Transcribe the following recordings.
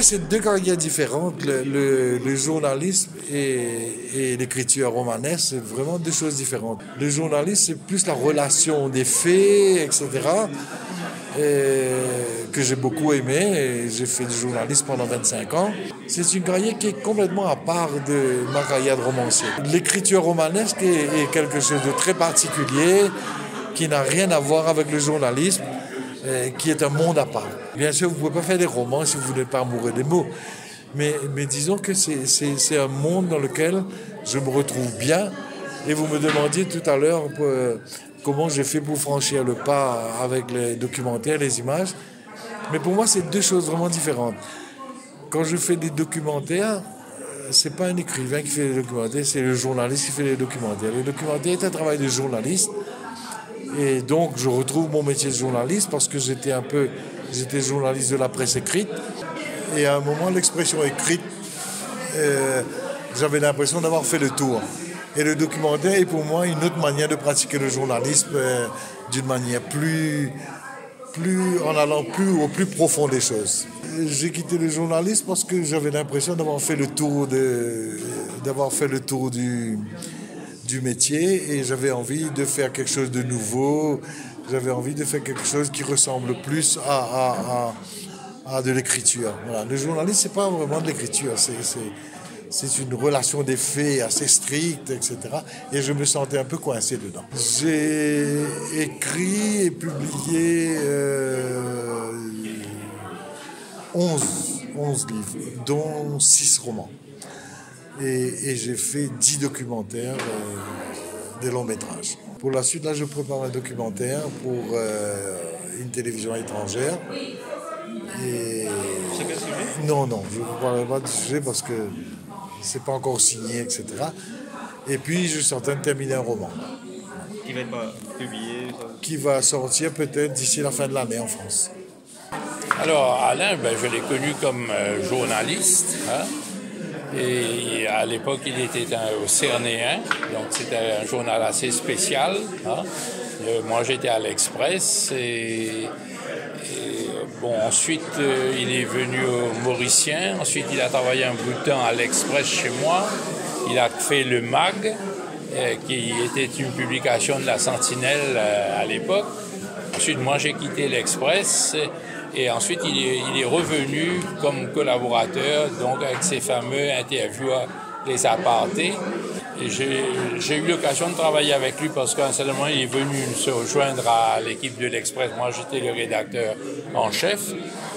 c'est deux carrières différentes. Le journalisme et l'écriture romanesque, c'est vraiment deux choses différentes. Le journalisme, c'est plus la relation des faits, etc., que j'ai beaucoup aimé. J'ai fait du journalisme pendant 25 ans. C'est une carrière qui est complètement à part de ma carrière de romancier. L'écriture romanesque est quelque chose de très particulier, qui n'a rien à voir avec le journalisme, qui est un monde à part. Bien sûr, vous ne pouvez pas faire des romans si vous n'êtes pas amoureux des mots. Mais disons que c'est un monde dans lequel je me retrouve bien. Et vous me demandiez tout à l'heure comment j'ai fait pour franchir le pas avec les documentaires, les images. Mais pour moi, c'est deux choses vraiment différentes. Quand je fais des documentaires, c'est pas un écrivain qui fait les documentaires, c'est le journaliste qui fait les documentaires. Le documentaire est un travail de journaliste. Et donc, je retrouve mon métier de journaliste parce que j'étais journaliste de la presse écrite. Et à un moment, l'expression écrite, j'avais l'impression d'avoir fait le tour. Et le documentaire est pour moi une autre manière de pratiquer le journalisme, d'une manière en allant au plus profond des choses. J'ai quitté le journalisme parce que j'avais l'impression d'avoir fait le tour du métier et j'avais envie de faire quelque chose de nouveau. J'avais envie de faire quelque chose qui ressemble plus à de l'écriture. Voilà. Le journalisme, c'est pas vraiment de l'écriture, c'est une relation des faits assez stricte, etc. Et je me sentais un peu coincé dedans. J'ai écrit et publié 11 livres, dont 6 romans. Et j'ai fait 10 documentaires, des longs métrages. Pour la suite, là, je prépare un documentaire pour une télévision étrangère. C'est quel sujet ? Non, je ne vous parlerai pas du sujet parce que c'est pas encore signé, etc. Et puis, je suis en train de terminer un roman. Qui va être publié qui va sortir peut-être d'ici la fin de l'année en France. Alors, Alain, je l'ai connu comme journaliste. Hein? Et à l'époque, il était au Cernéen, donc c'était un journal assez spécial. Hein? Moi, j'étais à l'Express ensuite, il est venu au Mauricien. Ensuite, il a travaillé un bout de temps à l'Express chez moi. Il a fait le MAG, qui était une publication de la Sentinelle à l'époque. Ensuite, moi, j'ai quitté l'Express. Et ensuite, il est revenu comme collaborateur, donc avec ses fameux interviews, les apartés. Et j'ai eu l'occasion de travailler avec lui parce qu'à un certain moment, il est venu se rejoindre à l'équipe de l'Express. Moi, j'étais le rédacteur en chef.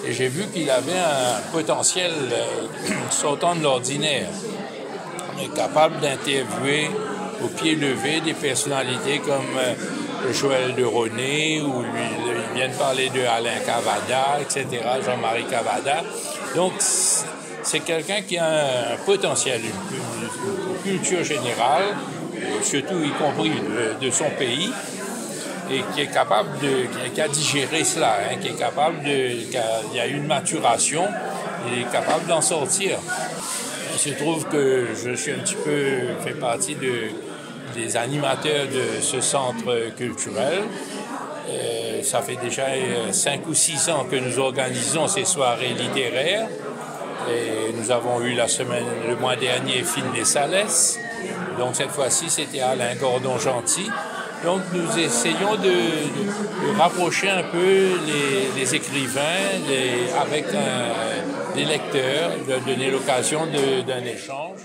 Et j'ai vu qu'il avait un potentiel sortant de l'ordinaire. Il est capable d'interviewer au pied levé des personnalités comme Joël de René, où il vient de parler de Alain Cavada, etc., Jean-Marie Cavada. Donc, c'est quelqu'un qui a un potentiel, une culture générale, surtout y compris de son pays, et qui est capable qui a digéré cela, hein, qui a eu une maturation, il est capable d'en sortir. Il se trouve que je suis un petit peu fait partie des animateurs de ce centre culturel. Ça fait déjà 5 ou 6 ans que nous organisons ces soirées littéraires. Et nous avons eu le mois dernier, Finlay Salès. Donc cette fois-ci, c'était Alain Gordon-Gentil. Donc nous essayons de rapprocher un peu les écrivains avec les lecteurs, de donner l'occasion d'un échange.